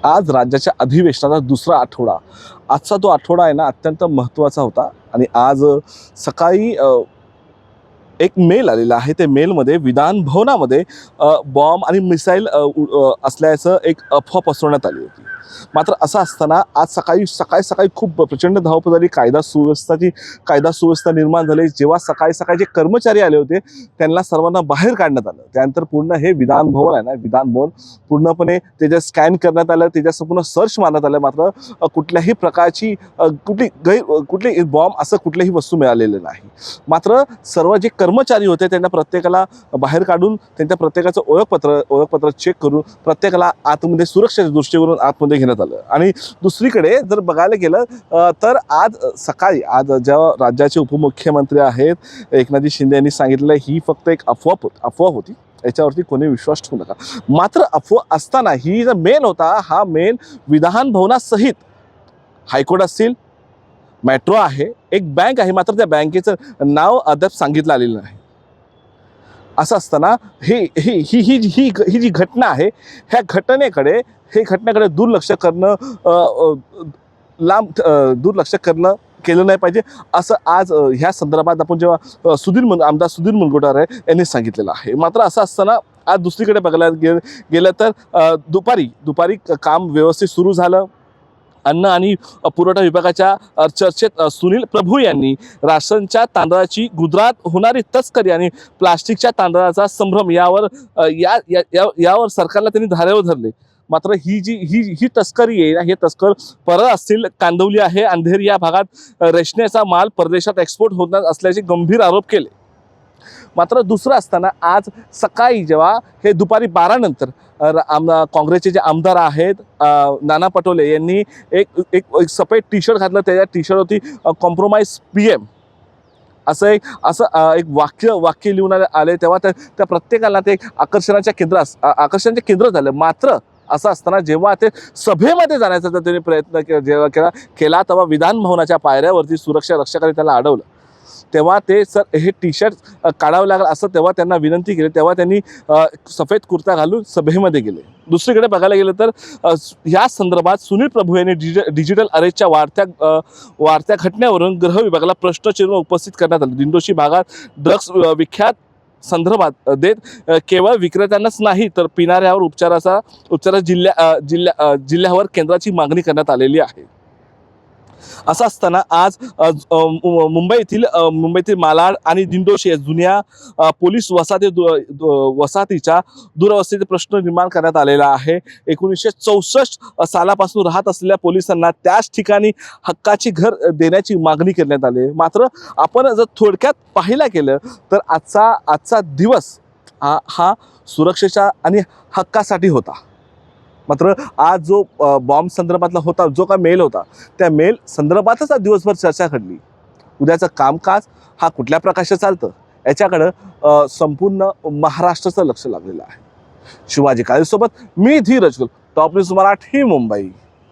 आज राज्याच्या अधिवेशनाचा दुसरा आठवडा. आजचा तो आठवडा आहे ना अत्यंत महत्त्वाचा होता आणि आज सकाळी एक मेल आलेला आहे. ते मेलमध्ये विधान भवनामध्ये बॉम्ब आणि मिसाईल असल्याचं एक अफवा पसरवण्यात आली होती. मात्र असं असताना आज सकाळी खूप प्रचंड धावपळ झाली. कायदा सुव्यवस्था निर्माण झाली. जेव्हा सकाळी जे कर्मचारी आले होते त्यांना सर्वांना बाहेर काढण्यात आलं. त्यानंतर पूर्ण हे विधान भवन आहे ना, विधान भवन पूर्णपणे त्याच्या स्कॅन करण्यात आलं, त्याच्या संपूर्ण सर्च मारण्यात आलं. मात्र कुठल्याही प्रकारची कुठली बॉम्ब असं कुठलीही वस्तू मिळालेली नाही. मात्र सर्व जे कर्मचारी होते त्यांना प्रत्येकाला बाहेर काढून त्यांच्या प्रत्येकाचं ओळखपत्र चेक करून प्रत्येकाला आतमध्ये सुरक्षेच्या दृष्टीवरून आतमध्ये घेण्यात आलं. आणि दुसरीकडे जर बघायला गेलं तर आज जेव्हा राज्याचे उपमुख्यमंत्री आहेत एकनाथ शिंदे यांनी सांगितलं ही फक्त एक अफवा होती, याच्यावरती कोणी विश्वास ठेवू नका. मात्र अफवा असताना ही जो मेल होता हा मेल विधान भवनासहित हायकोर्ट असतील, मेट्रो आहे, एक बँक आहे, मात्र त्या बँकेचं नाव अद्याप सांगितलं आलेलं नाही. असं असताना ही जी घटना आहे ह्या घटनेकडे दुर्लक्ष करणं केलं नाही पाहिजे असं आज ह्या संदर्भात आपण जेव्हा आमदार सुधीर मुनगंटीवार यांनी सांगितलेलं आहे. मात्र असं असताना आज दुसरीकडे बघायला गेलं तर दुपारी काम व्यवस्थित सुरू झालं. अन्न आणि पुरवठा विभागाच्या चर्चेत सुनील प्रभू यांनी राशनच्या तांदळाची गुजरात होणारी तस्करी आणि प्लास्टिकच्या तांदळाचा संभ्रम यावर सरकारला त्यांनी धारेवर धरले. मात्र ही तस्करी आहे ना, हे तस्कर परत असतील कांदिवली आहे अंधेरी या भागात रेशन्याचा माल परदेशात एक्सपोर्ट होत असल्याचे गंभीर आरोप केले. मात्र दुसरं असताना आज सकाळी जेव्हा हे दुपारी 12 नंतर काँग्रेसचे जे आमदार आहेत नाना पटोले यांनी एक सफेद टी शर्ट घातलं. त्याच्या टी शर्टवरती कॉम्प्रोमाइज PM असं एक वाक्य लिहून आले. तेव्हा त्या प्रत्येकाला ते आकर्षणाचे केंद्र झालं. मात्र असं असताना जेव्हा ते सभेमध्ये जाण्याचा त्यांनी प्रयत्न केला तेव्हा विधान भवनाच्या पायऱ्यावरती सुरक्षा रक्षकांनी त्याला अडवलं. तेव्हा ते हे टी शर्ट काढावं लागलं असं तेव्हा त्यांना विनंती केली. तेव्हा त्यांनी सफेद कुर्ता घालून सभेमध्ये गेले. दुसरीकडे बघायला गेलं तर या संदर्भात सुनील प्रभू यांनी डिजिटल अरेस्टच्या वाढत्या घटनेवरून गृह विभागाला प्रश्नचिन्ह उपस्थित करण्यात आलं. दिंडोशी भागात ड्रग्ज विख्यात संदर्भात देत केवळ विक्रेत्यांनाच नाही तर पिणाऱ्यावर उपचार जिल्ह्यावर केंद्राची मागणी करण्यात आलेली आहे. असं असताना आज मुंबईतील मालाड आणि दिंडोशी या जुन्या पोलीस वसाहतीच्या दुरवस्थेचा प्रश्न निर्माण करण्यात आलेला आहे. 1964 सालापासून राहत असलेल्या पोलिसांना त्याच ठिकाणी हक्काची घर देण्याची मागणी करण्यात आली. मात्र आपण जर थोडक्यात पाहायला गेलं तर आजचा दिवस हा सुरक्षेच्या आणि हक्कासाठी होता. मात्र आज जो बॉम्ब संदर्भातला होता, जो का मेल होता, त्या मेल संदर्भातच आज दिवसभर चर्चा घडली. उद्याचं कामकाज हा कुठल्या प्रकारे चालतं याच्याकडं संपूर्ण महाराष्ट्राचं लक्ष लागलेलं आहे. शिवाजी काळेसोबत मी धीरज, टॉप न्यूज मराठी, मुंबई.